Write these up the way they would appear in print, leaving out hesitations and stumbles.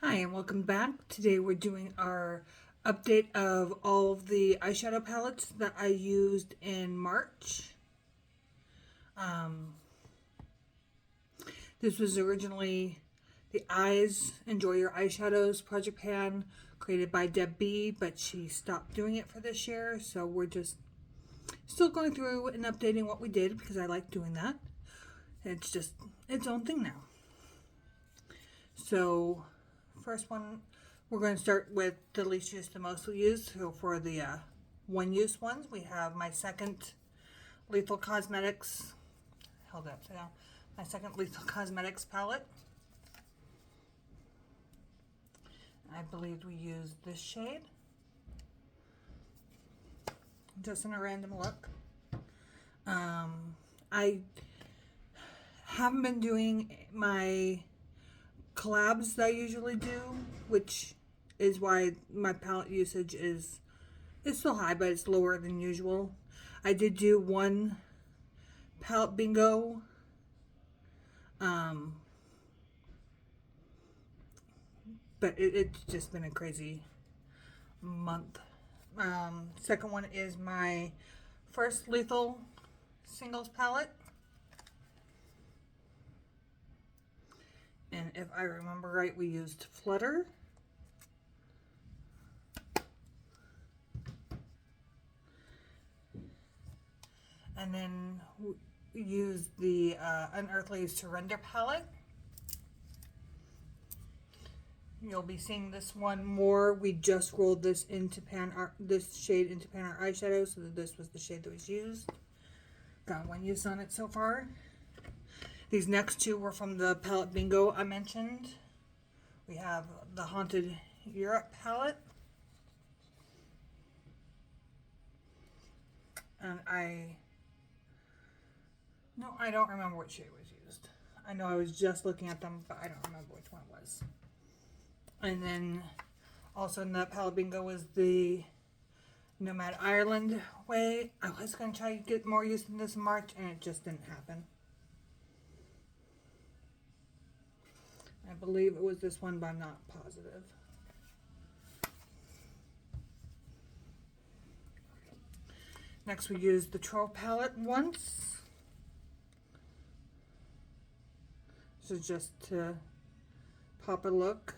Hi and welcome back. Today we're doing our update of all of the eyeshadow palettes that I used in March. This was originally the Eyes Enjoy Your Eyeshadows Project Pan created by Deb B, but she stopped doing it for this year, so we're just still going through and updating what we did because I like doing that. It's just its own thing now. So first one, we're going to start with the least used to most used. So for the one-use ones, we have my second Lethal Cosmetics, held upside down, my second Lethal Cosmetics palette. I believe we used this shade, just in a random look. I haven't been doing my collabs that I usually do, which is why my palette usage is still high, but it's lower than usual. I did do one palette bingo, but it's just been a crazy month. Second one is my first Lethal Singles palette. And if I remember right, we used Flutter. And then we used the Unearthly Surrender palette. You'll be seeing this one more. We just rolled this into this shade into Pan Art eyeshadow, so this was the shade that was used. Got one use on it so far. These next two were from the palette bingo I mentioned. We have the Haunted Europe palette. And I don't remember what shade was used. I know I was just looking at them, but I don't remember which one it was. And then also in that palette bingo was the Nomad Ireland way. I was going to try to get more use in this in March, and it just didn't happen. I believe it was this one, but I'm not positive. Next we used the Troll palette once. This is just to pop a look.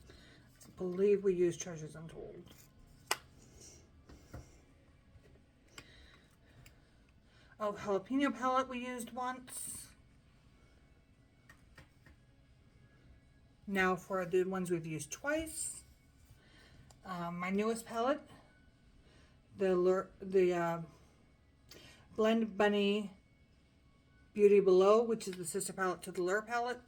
I believe we used Treasures Untold. Oh, Jalapeno palette we used once. Now for the ones we've used twice. My newest palette, the Blend Bunny Beauty Below, which is the sister palette to the Lure palette.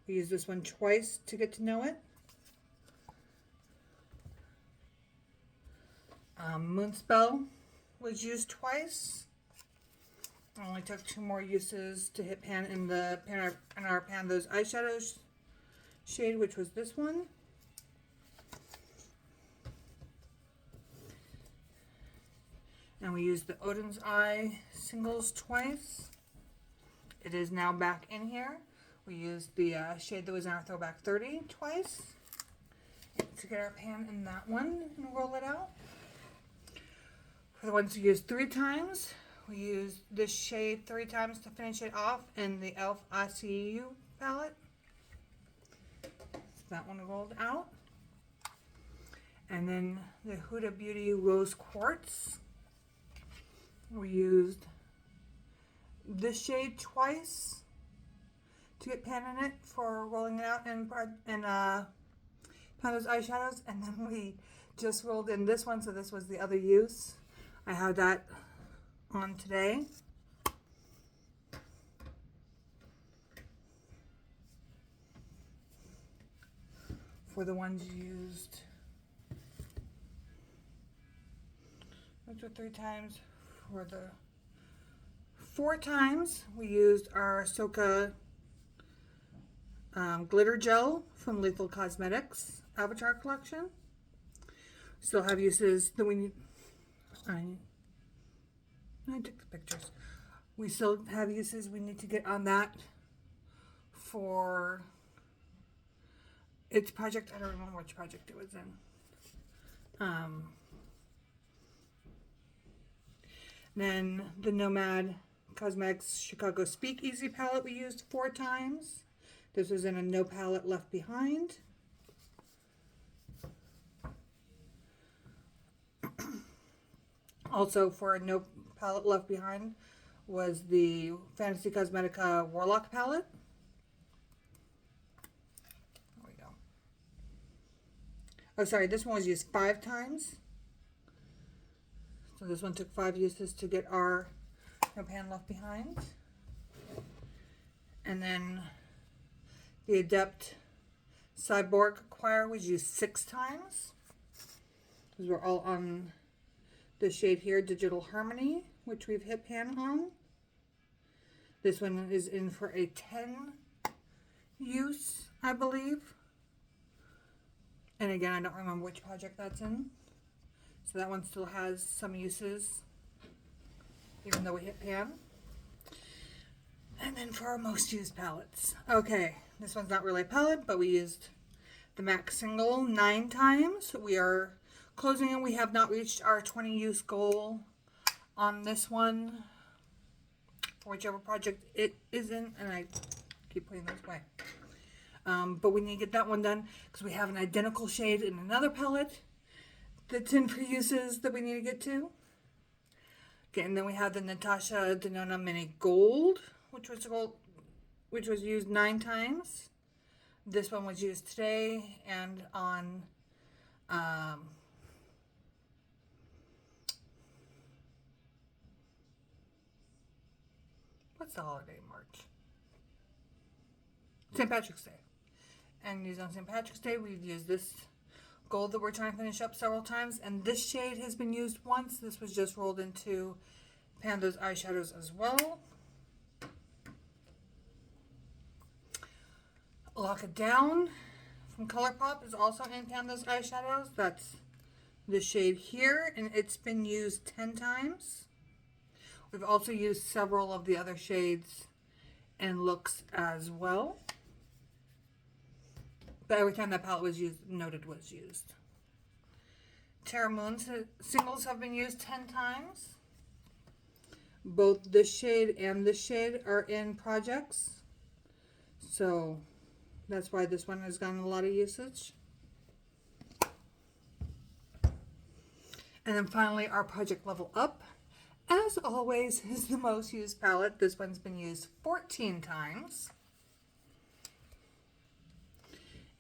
We used this one twice to get to know it. Moonspell was used twice. I only took two more uses to hit pan in the Pan Art Pandas eyeshadow shade, which was this one. And we used the Odin's Eye singles twice. It is now back in here. We used the shade that was in our Throwback 30 twice to get our pan in that one and roll it out. For the ones we used 3 times, we used this shade 3 times to finish it off in the e.l.f. ICU palette. So that one rolled out. And then the Huda Beauty Rose Quartz. We used this shade twice to get pan in it for rolling it out in Panda's eyeshadows, and then we just rolled in this one, so this was the other use. I have that on today. For the ones used, which were 3 times. For the 4 times, we used our Soka glitter gel from Lethal Cosmetics Avatar collection. Still have uses that we need. I I took the pictures. We still have uses. We need to get on that for its project. I don't remember which project it was in. Then the Nomad Cosmetics Chicago Speakeasy palette we used 4 times. This was in a No Palette Left Behind. Also for a No Palette Left Behind was the Fantasy Cosmetica Warlock palette. There we go. Oh, sorry, this one was used 5 times. So this one took 5 uses to get our No Pan Left Behind. And then the Adept Cyborg Choir was used 6 times. Those were all on the shade here, Digital Harmony, which we've hit pan on. This one is in for a 10 use, I believe. And again, I don't remember which project that's in. So that one still has some uses, even though we hit pan. And then for our most used palettes. Okay, this one's not really a palette, but we used the MAC single 9 times. We are closing in. We have not reached our 20 use goal on this one, for whichever project it is in, and I keep putting those away. But we need to get that one done because we have an identical shade in another palette that's in for uses that we need to get to. Okay, and then we have the Natasha Denona Mini Gold, which was used 9 times. This one was used today and on what's the holiday in March? St. Patrick's Day. And used on St. Patrick's Day, we've used this gold that we're trying to finish up several times, and this shade has been used once. This was just rolled into Panda's eyeshadows as well. Lock It Down from ColourPop is also in Panda's eyeshadows. That's the shade here, and it's been used 10 times. We've also used several of the other shades and looks as well. But every time that palette was used, noted was used. Terra Moon singles have been used 10 times. Both this shade and this shade are in projects. So that's why this one has gotten a lot of usage. And then finally, our project Level Up, as always, is the most used palette. This one's been used 14 times.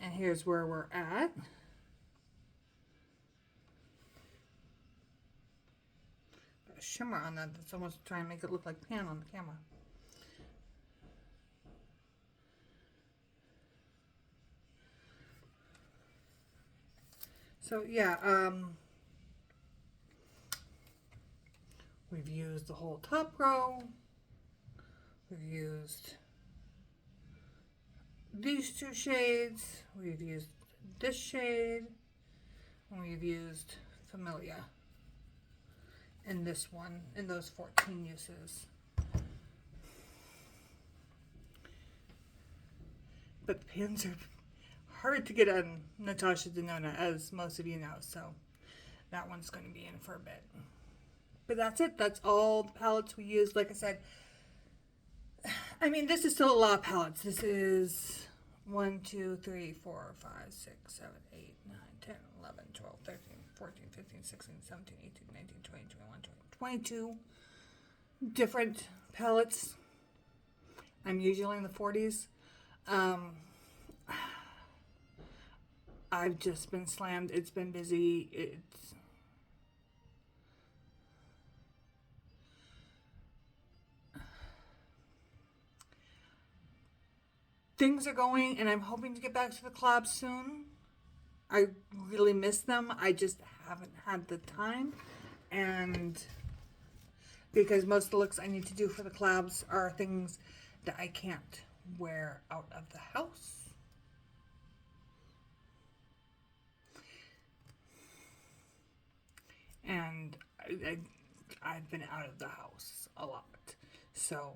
And here's where we're at. Got a shimmer on that that's almost trying to make it look like pan on the camera. So yeah, we've used the whole top row. We've used these 2 shades. We've used this shade. And we've used Familia in this one, in those 14 uses. But the pins are hard to get on Natasha Denona, as most of you know, so that one's going to be in for a bit. But that's it. That's all the palettes we used. Like I said, I mean, this is still a lot of palettes. This is 1, 2, 3, 4, 5, 6, 7, 8, 9, 10, 11, 12, 13, 14, 15, 16, 17, 18, 19, 20, 21, 22 different palettes. I'm usually in the 40s. I've just been slammed. It's been busy. Things are going, and I'm hoping to get back to the collabs soon. I really miss them. I just haven't had the time, and because most of the looks I need to do for the collabs are things that I can't wear out of the house. And I've been out of the house a lot. So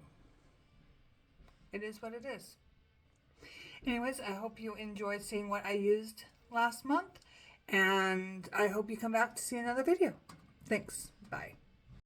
it is what it is. Anyways, I hope you enjoyed seeing what I used last month, and I hope you come back to see another video. Thanks. Bye.